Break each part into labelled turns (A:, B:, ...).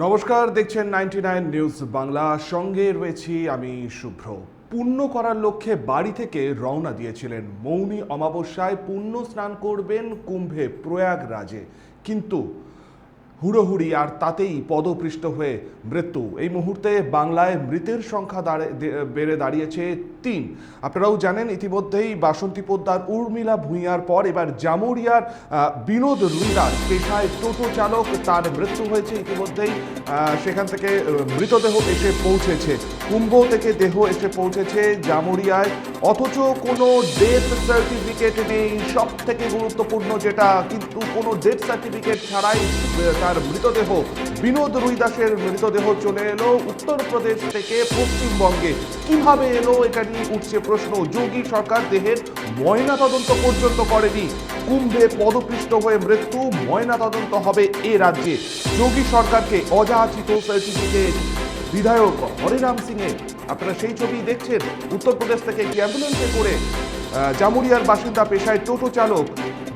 A: নমস্কার, দেখছেন 99 নিউজ বাংলা। সঙ্গে রয়েছি আমি শুভ্র। পুণ্য করার লক্ষ্যে বাড়ি থেকে রওনা দিয়েছিলেন। মৌনী অমাবস্যায় পুণ্য স্নান করবেন কুম্ভে প্রয়াগরাজে, কিন্তু হুড়োহুড়ি আর তাতেই পদপৃষ্ট হয়ে মৃত্যু। এই মুহূর্তে বাংলায় মৃতের সংখ্যা বেড়ে দাঁড়িয়েছে ৩। আপনারাও জানেন ইতিমধ্যেই বাসন্তী পোদ্দার উর্মিলা ভূঁইয়ার পর এবার জামুরিয়ার বিনোদ রুইদার পেশায় টোটো চালক, তার মৃত্যু হয়েছে ইতিমধ্যেই। সেখান থেকে মৃতদেহ এসে পৌঁছেছে, কুম্ভ থেকে দেহ এসে পৌঁছেছে জামুরিয়ায়, অথচ কোনো ডেথ সার্টিফিকেট নেই। সব থেকে গুরুত্বপূর্ণ যেটা, কিন্তু কোনো ডেথ সার্টিফিকেট ছাড়াই তার মৃতদেহ, বিনোদ রুইদাসের মৃতদেহ চলে এলো উত্তরপ্রদেশ থেকে পশ্চিমবঙ্গে। কিভাবে এলো এটা নিয়ে উঠছে প্রশ্ন। যোগী সরকার দেহের ময়না তদন্ত পর্যন্ত করেনি। কুম্ভে পদপৃষ্ট হয়ে মৃত্যু, ময়না তদন্ত হবে এ রাজ্যে। যোগী সরকারকে অযাচিত সার্টিফিকেট বিধায়ক হরিরাম সিং এর। আপনারা সেই ছবি দেখছেন, উত্তরপ্রদেশ থেকে একটি অ্যাম্বুলেন্সে করে জামুরিয়ার বাসিন্দা পেশায় টোটো চালক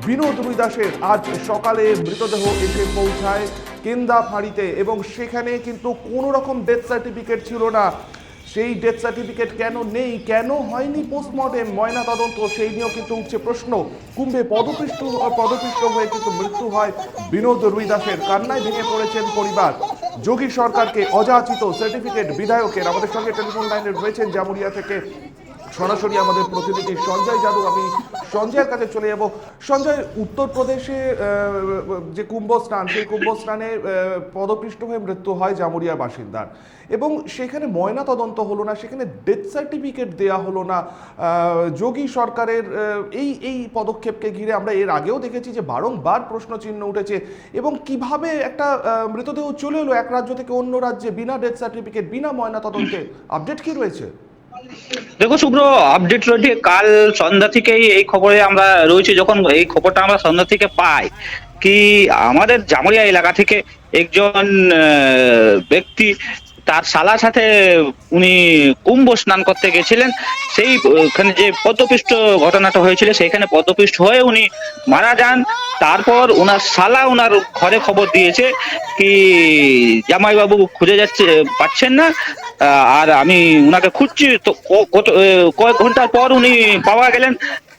A: বিনোদ রুইদাসের আজ সকালে মৃতদেহ এসে পৌঁছায় কেন্দাফাড়িতে, এবং সেখানে কিন্তু কোনো রকম ডেথ সার্টিফিকেট ছিল না। সেই ডেথ সার্টিফিকেট কেন নেই, কেন হয়নি পোস্টমর্টেম ময়না তদন্ত, সেই নিয়েও কিন্তু উঠছে প্রশ্ন। কুম্ভে পদপৃষ্ট হয়ে কিন্তু মৃত্যু হয় বিনোদ রুইদাসের। কান্নায় ভেঙে পড়েছেন পরিবার। যোগী সরকারকে অযাচিত সার্টিফিকেট বিধায়কের। আমাদের সঙ্গে টেলিফোন লাইনে রয়েছেন জামুরিয়া থেকে সরাসরি আমাদের প্রতিনিধি সঞ্জয় যাদব। আমি সঞ্জয়ের কাছে চলে যাব। সঞ্জয়, উত্তরপ্রদেশে যে কুম্ভ স্নান, সেই কুম্ভ স্নানে পদপৃষ্ট হয়ে মৃত্যু হয় জামুরিয়ার বাসিন্দার, এবং সেখানে ময়না তদন্ত হলো না, সেখানে ডেথ সার্টিফিকেট দেওয়া হলো না। যোগী সরকারের এই এই পদক্ষেপকে ঘিরে আমরা এর আগেও দেখেছি যে বারংবার প্রশ্ন চিহ্ন উঠেছে, এবং কিভাবে একটা মৃতদেহ চলে এলো এক রাজ্য থেকে অন্য রাজ্যে বিনা ডেথ সার্টিফিকেট, বিনা ময়না তদন্তে। আপডেট কি রয়েছে?
B: দেখো শুভ্র, আপডেট রয়েছে কাল সন্ধ্যা থেকেই এই খবরে আমরা রয়েছি। যখন এই খবরটা আমরা সন্ধ্যা থেকে পাই কি আমাদের জামুরিয়া এলাকা থেকে একজন ব্যক্তি তার শালার সাথে উনি কুম্ভ স্নান করতে গেছিলেন। সেই ওখানে যে পদপিষ্ট ঘটনাটা হয়েছিল সেখানে পদপিষ্ট হয়ে উনি মারা যান। তারপর ওনার শালা ওনার ঘরে খবর দিয়েছে কি জামাইবাবু খুঁজে যাচ্ছে, পাচ্ছেন না, আর আমি উনাকে খুঁজছি। তো কয়েক ঘন্টার পর উনি পাওয়া গেলেন।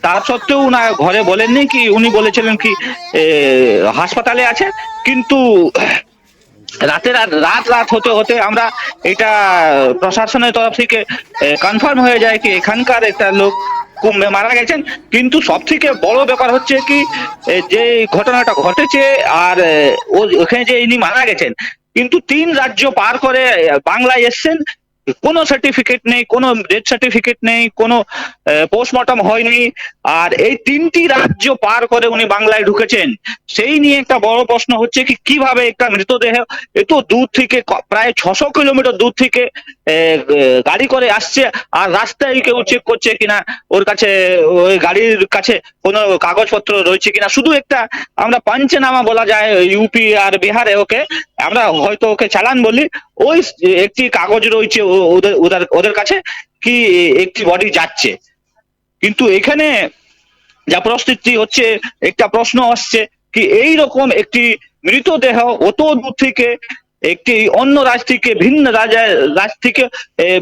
B: তা সত্ত্বেও উনার ঘরে বলেননি কি, উনি বলেছিলেন কি হাসপাতালে আছে। কিন্তু রাত রাত হতে হতে আমরা এটা প্রশাসনের তরফ থেকে কনফার্ম হয়ে যায় কি এখানকার একটা লোক কুম্ভে মারা গেছেন। কিন্তু সব থেকে বড় ব্যাপার হচ্ছে কি যে ঘটনাটা ঘটেছে আর ওখানে যে ইনি মারা গেছেন, কিন্তু 3 রাজ্য পার করে বাংলায় এসছেন। কোনো সার্টিফিকেট নেই, কোনো ডেথ সার্টিফিকেট নেই, কোনো পোস্টমর্টম হয়নি। আর এই 3টি রাজ্য পার করে উনি বাংলায় ঢুকেছেন। সেই নিয়ে একটা বড় প্রশ্ন হচ্ছে কি কিভাবে একটা মৃতদেহ এত দূর থেকে, প্রায় 600 কিলোমিটার দূর থেকে গাড়ি করে আসছে, আর রাস্তায় কেউ চেক করছে কিনা ওর কাছে, ওই গাড়ির কাছে কোনো কাগজপত্র রয়েছে কিনা। শুধু একটা আমরা পাঞ্চনামা বলা যায় ইউপি আর বিহারে, ওকে আমরা হয়তো ওকে চালান বলি, ওই একটি কাগজ রয়েছে ওদের ওদের ওদের কাছে কি একটি বডি যাচ্ছে। কিন্তু এখানে যা পরিস্থিতি হচ্ছে, একটা প্রশ্ন আসছে কি এই রকম একটি মৃতদেহ অত দূর থেকে একটি অন্য রাজ থেকে, ভিন্ন রাজ থেকে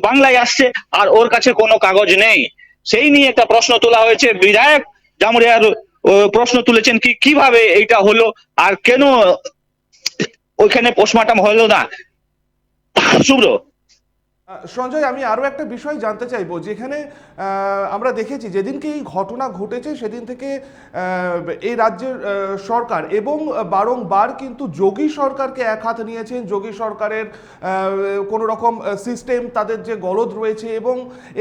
B: বাংলায় আসছে, আর ওর কাছে কোনো কাগজ নেই। সেই নিয়ে একটা প্রশ্ন তোলা হয়েছে। বিধায়ক জামুরিয়ার প্রশ্ন তুলেছেন কি কিভাবে এটা হলো, আর কেন ওইখানে পোস্টমর্টম হলো না। শুভ্র,
A: সঞ্জয়, আমি আরও একটা বিষয় জানতে চাইবো। যেখানে আমরা দেখেছি যেদিনকে এই ঘটনা ঘটেছে সেদিন থেকে এই রাজ্যের সরকার এবং বারংবার কিন্তু যোগী সরকারকে এক হাত নিয়েছেন। যোগী সরকারের কোনো রকম সিস্টেম, তাদের যে গলদ রয়েছে, এবং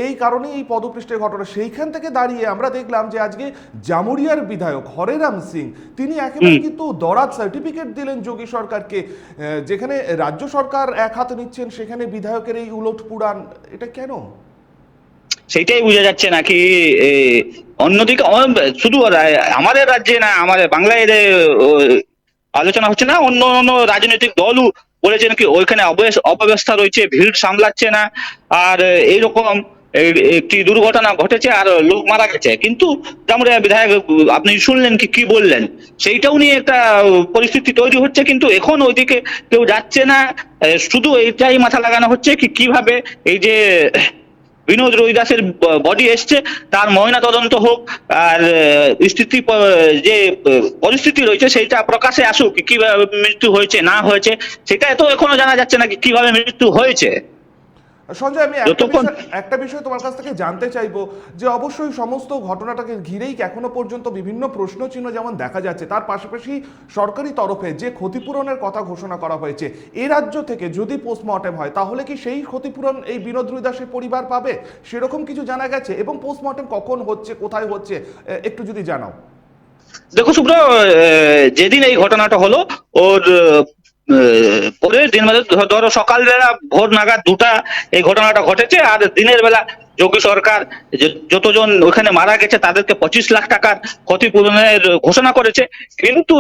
A: এই কারণেই এই পদপৃষ্ঠের ঘটনা। সেইখান থেকে দাঁড়িয়ে আমরা দেখলাম যে আজকে জামুরিয়ার বিধায়ক হরেরাম সিং, তিনি একেবারে কিন্তু দরাজ সার্টিফিকেট দিলেন যোগী সরকারকে। যেখানে রাজ্য সরকার এক হাত নিচ্ছেন, সেখানে বিধায়কের এই উলট পুরাণ, এটা কেন?
B: সেটাই বোঝা যাচ্ছে নাকি অন্যদিকে শুধু আমাদের রাজ্যে না, আমাদের বাংলায় আলোচনা হচ্ছে না, অন্য অন্য রাজনৈতিক দলও বলেছেন কি ওইখানে অব্যবস্থা রয়েছে, ভিড় সামলাচ্ছে না। আর এইরকম একটি দুর্ঘটনা ঘটেছে আর লোক মারা গেছে, কিন্তু জামুরিয়া বিধায়ক আপনি শুনলেন কি বললেন, সেইটাও নিয়ে একটা পরিস্থিতি তৈরি হচ্ছে, কিন্তু এখন ওইদিকে কেউ যাচ্ছে না। শুধু এইটাই মাথা লাগানো হচ্ছে কিভাবে এই যে বিনোদ রুইদাসের বডি এসছে তার ময়না তদন্ত হোক, আর যে পরিস্থিতি রয়েছে সেইটা প্রকাশে আসুক, কিভাবে মৃত্যু হয়েছে না হয়েছে সেটা তো এখনো জানা যাচ্ছে না কিভাবে মৃত্যু হয়েছে।
A: সঞ্জয়, আমি
B: যতক্ষণ
A: একটা বিষয় তোমার কাছ থেকে জানতে চাইবো যে অবশ্যই সমস্ত ঘটনাটাকে ঘিরেই এখনো পর্যন্ত বিভিন্ন প্রশ্ন চিহ্ন যেমন দেখা যাচ্ছে, তার পাশাপাশি সরকারি তরফে যে ক্ষতিপূরণের কথা ঘোষণা করা হয়েছে এ রাজ্য থেকে যদি পোস্টমর্টেম হয় তাহলে কি সেই ক্ষতিপূরণ এই বিনোদ রুইদাসের পরিবার পাবে, সেরকম কিছু জানা গেছে? এবং পোস্টমর্টেম কখন হচ্ছে, কোথায় হচ্ছে, একটু যদি জানাও।
B: দেখো শুভ্র, যেদিন এই ঘটনাটা হলো ওর পরের দিন, মানে ধরো সকালবেলা ভোর নাগাদ 2টা এই ঘটনাটা ঘটেছে, আর দিনের বেলা যোগী সরকার যতজন ওখানে মারা গেছে তাদেরকে 25 লাখ টাকার ক্ষতিপূরণের ঘোষণা করেছে। কিন্তু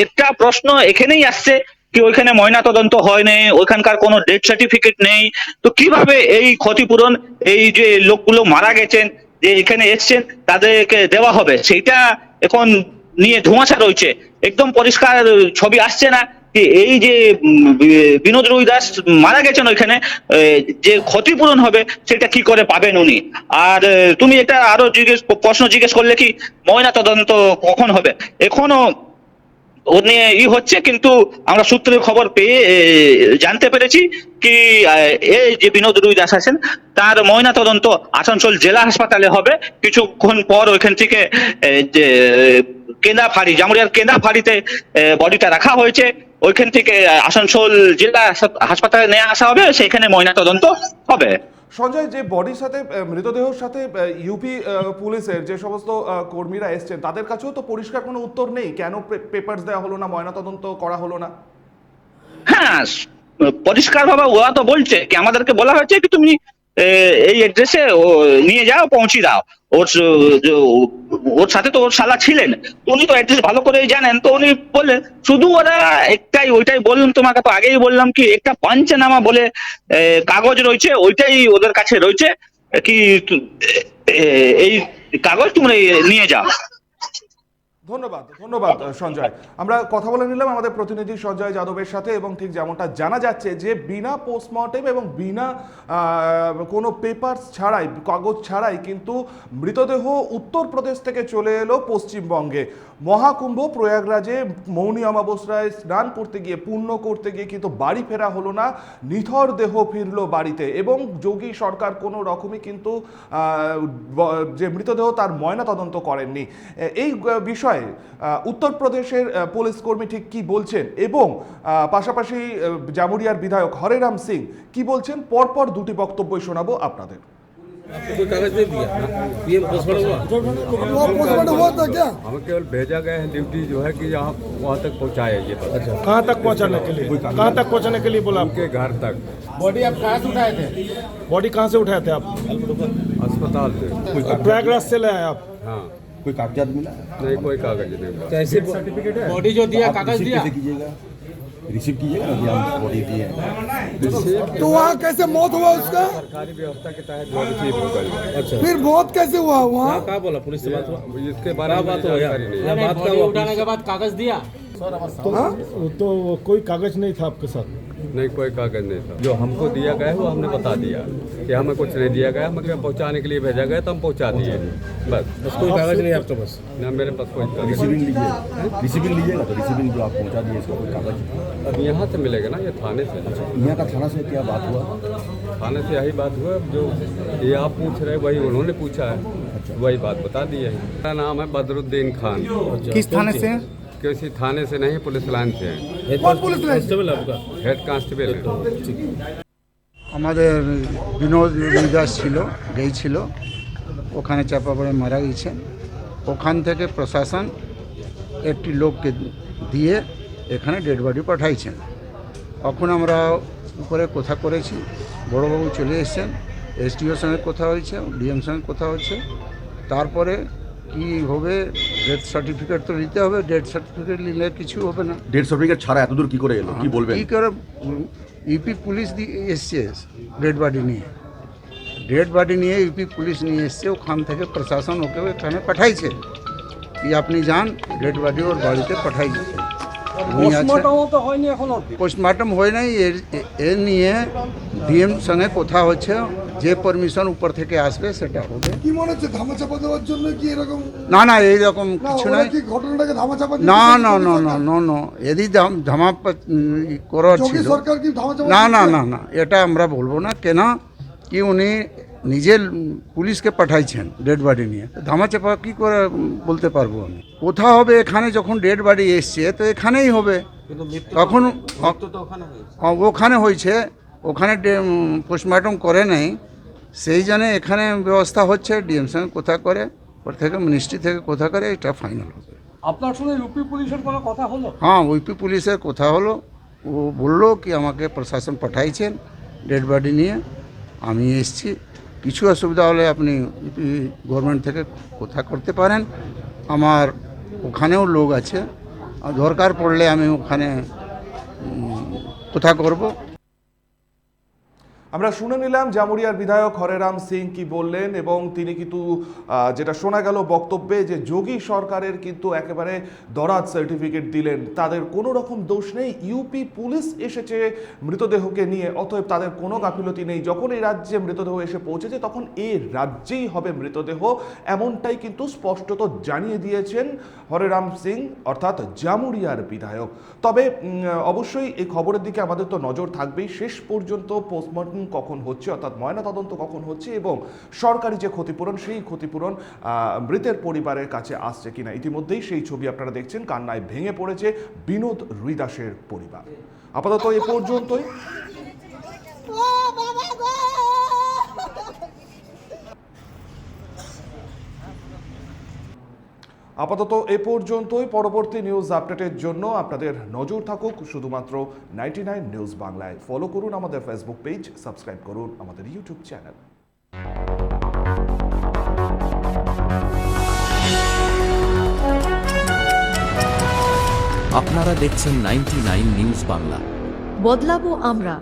B: একটা প্রশ্ন এখানেই আসছে কি ওইখানে ময়না তদন্ত হয়নি, ওইখানকার কোনো ডেথ সার্টিফিকেট নেই, তো কিভাবে এই ক্ষতিপূরণ এই যে লোকগুলো মারা গেছেন যে এখানে এসছেন তাদেরকে দেওয়া হবে, সেইটা এখন নিয়ে ধোঁয়াশা রয়েছে। একদম পরিষ্কার ছবি আসছে না যে এই যে বিনোদ রুইদাস মারা গেছেন ওইখানে যে ক্ষতিপূরণ হবে সেটা কি করে পাবেন উনি। আর তুমি এটা আরো প্রশ্ন জিজ্ঞেস করলে কি ময়না তদন্ত কখন হবে, এখনো ও নিয়ে হচ্ছে, কিন্তু আমরা সূত্রের খবর পেয়ে জানতে পেরেছি কি এই যে বিনোদ রুইদাস আছেন তার ময়না তদন্ত আসানসোল জেলা হাসপাতালে হবে। কিছুক্ষণ পর ওইখান থেকে যে কেন্দাফাড়ি, জামুরিয়ার কেন্দাফাড়িতে বডিটা রাখা হয়েছে, ওইখান থেকে আসানসোল জেলা হাসপাতালে নিয়ে আসা হবে, সেখানে ময়না তদন্ত হবে।
A: সঞ্জয়, যে বডির সাথে মৃতদেহের সাথে ইউপি পুলিশের যে সমস্ত কর্মীরা এসছেন তাদের কাছেও তো পরিষ্কার কোনো উত্তর নেই, কেন পেপারস দেওয়া হলো না, ময়নাতদন্ত করা হলো না?
B: হ্যাঁ, পরিষ্কার ভাবে ওরা তো বলছে কি, আমাদেরকে বলা হয়েছে কি তুমি এই অ্যাড্রেসে নিয়ে যাও, পৌঁছে দাও। ওর সাথে তো ওর শালা ছিলেন, উনি তো অ্যাড্রেস ভালো করেই জানেন, তো উনি বললেন শুধু ওরা ওইটাই বললাম তোমাকে তো আগেই বললাম কি একটা পঞ্চনামা বলে কাগজ রয়েছে, ওইটাই ওদের কাছে রয়েছে কি এই কাগজ তুমি নিয়ে যাও।
A: ধন্যবাদ, ধন্যবাদ সঞ্জয়। আমরা কথা বলে নিলাম আমাদের প্রতিনিধি সঞ্জয় যাদবের সাথে, এবং ঠিক যেমনটা জানা যাচ্ছে যে বিনা পোস্টমর্টেম এবং বিনা কোনো পেপারস ছাড়াই, কাগজ ছাড়াই কিন্তু মৃতদেহ উত্তরপ্রদেশ থেকে চলে এলো পশ্চিমবঙ্গে। মহাকুম্ভ প্রয়াগরাজে মৌনী অমাবস্যায় স্নান করতে গিয়ে, পুণ্য করতে গিয়ে কিন্তু বাড়ি ফেরা হলো না, নিথর দেহ ফিরল বাড়িতে, এবং যোগী সরকার কোনো রকমই কিন্তু যে মৃতদেহ তার ময়না তদন্ত করেননি। এই বিষয়ে উত্তরপ্রদেশের পুলিশ কর্মী ঠিক কি বলছেন, এবং পাশাপাশি জামুরিয়ার বিধায়ক হরেরাম সিং কি বলছেন, পরপর দুটি বক্তব্যই শোনাবো আপনাদের।
C: कोई कागज नहीं दिया, ये पोस्टमार्टम हुआ था क्या?
D: हमें केवल भेजा गया है ड्यूटी जो है कि यहाँ वहाँ तक पहुँचाए ये पता।
C: अच्छा, कहाँ तक पहुँचाने के लिए, कहाँ तक पहुँचाने के लिए बोला?
D: उनके घर तक।
C: बॉडी आप कहाँ से उठाए थे? बॉडी कहाँ से उठाए थे आप?
D: अस्पताल से।
C: प्रयागराज से ले आए आप?
D: हाँ,
E: कोई कागजात मिला?
D: नहीं कोई कागज नहीं मिला।
C: कैसे सर्टिफिकेट है? बॉडी जो दिया, कागज दिया,
E: कीजिएगा, रिसीव कीजिएगा कि हम बॉडी दिए।
F: तो वहाँ कैसे मौत हुआ उसका?
D: सरकारी व्यवस्था के तहत जो रिसीव हो गई।
C: अच्छा,
F: फिर मौत कैसे हुआ वहाँ?
C: कहाँ बोला पुलिस से बात हुआ?
D: इसके बारे में
C: बात हुआ
D: जानकारी नहीं है।
C: या बात का हुआ?
G: उठाने के बाद कागज दिया,
C: तो कोई कागज नहीं था आपके साथ?
D: नहीं कोई कागज नहीं था, जो हमको दिया गया है वो हमने बता दिया कि हमें कुछ नहीं दिया गया, हमें पहुँचाने के लिए भेजा गया तो हम पहुँचा दिए बस।
C: कोई कागज नहीं आपके पास?
D: ना मेरे पास कोई कागज।
E: रिसीविंग लीजिएगा, रिसीविंग लीजिएगा तो रिसीविंग जो आप पहुंचा दिए इसका कोई कागज?
D: अब यहाँ से मिलेगा ना, ये थाने से।
E: यहाँ का थाना से क्या बात हुआ?
D: थाने से यही बात हुआ, जो ये आप पूछ रहे वही उन्होंने पूछा है, वही बात बता दी है। मेरा नाम है बदरुद्दीन खान।
F: किस थाने से?
D: किसी थाने से नहीं, पुलिस लाइन से है।
F: कौन पुलिस लाइन?
C: कांस्टेबल आपका?
D: हेड कांस्टेबल है।
H: আমাদের বিনোদ রুইদাস ছিল, গেই ছিল, ওখানে চাপা পড়ে মারা গেছে। ওখান থেকে প্রশাসন একটি লোককে দিয়ে এখানে ডেড বডি পাঠাইছেন। এখন আমরা উপরে কথা করেছি, বড়বাবু চলে এসেছেন, এসডিওর সঙ্গে কথা হয়েছে, ডিএম সঙ্গে কথা হচ্ছে, তারপরে কি হবে, ডেথ সার্টিফিকেট তো নিতে হবে, ডেথ সার্টিফিকেট নিলে কিছু হবে না।
E: ডেথ সার্টিফিকেট ছাড়া এতদূর কি করে এলো, কি বলবেন?
H: কী করে ইউপি পুলিশ দিয়ে এসছে ডেড বডি নিয়ে, ডেড বডি নিয়ে ইউপি পুলিশ নিয়ে এসছে, ওখান থেকে প্রশাসন ওকে এখানে পাঠাইছে কি আপনি যান ডেড বডি ওর বাড়িতে পাঠাই দিচ্ছে। পোস্টমর্টম হয় নাই, এর নিয়ে ডিএম সঙ্গে কথা হচ্ছে, যে পারমিশন উপর থেকে আসবে সেটা হবে।
F: কি মনে হচ্ছে ধামাচাপা দেওয়ার জন্য কি এরকম?
H: না না এইরকম
F: না,
H: কিছু
F: ওরা
H: নাই।
F: কি ঘটনাটাকে ধামাচাপা দিতে
H: না
F: চাইছে
H: না
F: যোগী
H: না না
F: সরকার?
H: না না এদি ধামা করার
F: যোগী
H: ছিল।
F: সরকার কি ধামাচাপা
H: না না
F: দিচ্ছে?
H: না না এটা আমরা বলবো না, কেন কি উনি নিজের পুলিশকে পাঠাইছেন ডেড বডি নিয়ে, ধামাচাপা কি করে বলতে পারবো আমি। কোথা হবে এখানে, যখন ডেড বডি এসছে তো এখানেই হবে। তখন ওখানে হয়েছে, ওখানে পোস্টমর্টম করে নাই, সেই জন্য এখানে ব্যবস্থা হচ্ছে। ডিএম সঙ্গে কথা করে, ওর থেকে মিনিস্ট্রি থেকে কথা করে, এটা ফাইনাল হবে।
C: আপনার সঙ্গে ইউপি পুলিশের কোনো কথা হলো?
H: হ্যাঁ ইউপি পুলিশের কথা হলো, ও বললো কি আমাকে প্রশাসন পাঠাইছেন ডেড বডি নিয়ে, আমি এসছি, কিছু অসুবিধা হলে আপনি ইউপি গভর্নমেন্ট থেকে কথা করতে পারেন। আমার ওখানেও লোক আছে, আর দরকার পড়লে আমি ওখানে কথা করব।
A: আমরা শুনে নিলাম জামুরিয়ার বিধায়ক হরেরাম সিং কি বললেন, এবং তিনি কিন্তু যেটা শোনা গেল বক্তব্যে যে যোগী সরকারের কিন্তু একেবারে দরাজ সার্টিফিকেট দিলেন, তাদের কোনো রকম দোষ নেই, ইউপি পুলিশ এসেছে মৃতদেহকে নিয়ে, অতএব তাদের কোনো গাফিলতি নেই। যখন এই রাজ্যে মৃতদেহ এসে পৌঁছেছে তখন এই রাজ্যেই হবে মৃতদেহ, এমনটাই কিন্তু স্পষ্টত জানিয়ে দিয়েছেন হরেরাম সিং অর্থাৎ জামুরিয়ার বিধায়ক। তবে অবশ্যই এই খবরের দিকে আমাদের তো নজর থাকবেই, শেষ পর্যন্ত পোস্টমর্টম কখন হচ্ছে অর্থাৎ ময়নাতদন্ত কখন হচ্ছে, এবং সরকারি যে ক্ষতিপূরণ সেই ক্ষতিপূরণ মৃতের পরিবারের কাছে আসছে কিনা। ইতিমধ্যেই সেই ছবি আপনারা দেখছেন, কান্নায় ভেঙে পড়েছে বিনোদ রুইদাসের পরিবার। আপাতত এ পর্যন্তই। আপাতত এ পর্যন্তই। পরবর্তী নিউজ আপডেটের জন্য আপনাদের নজর থাকুক শুধুমাত্র 99 নিউজ বাংলায়। ফলো করুন আমাদের ফেসবুক পেজ, সাবস্ক্রাইব করুন আমাদের ইউটিউব চ্যানেল।
G: আপনারা দেখছেন 99 নিউজ বাংলা।
I: বদলাবো আমরা।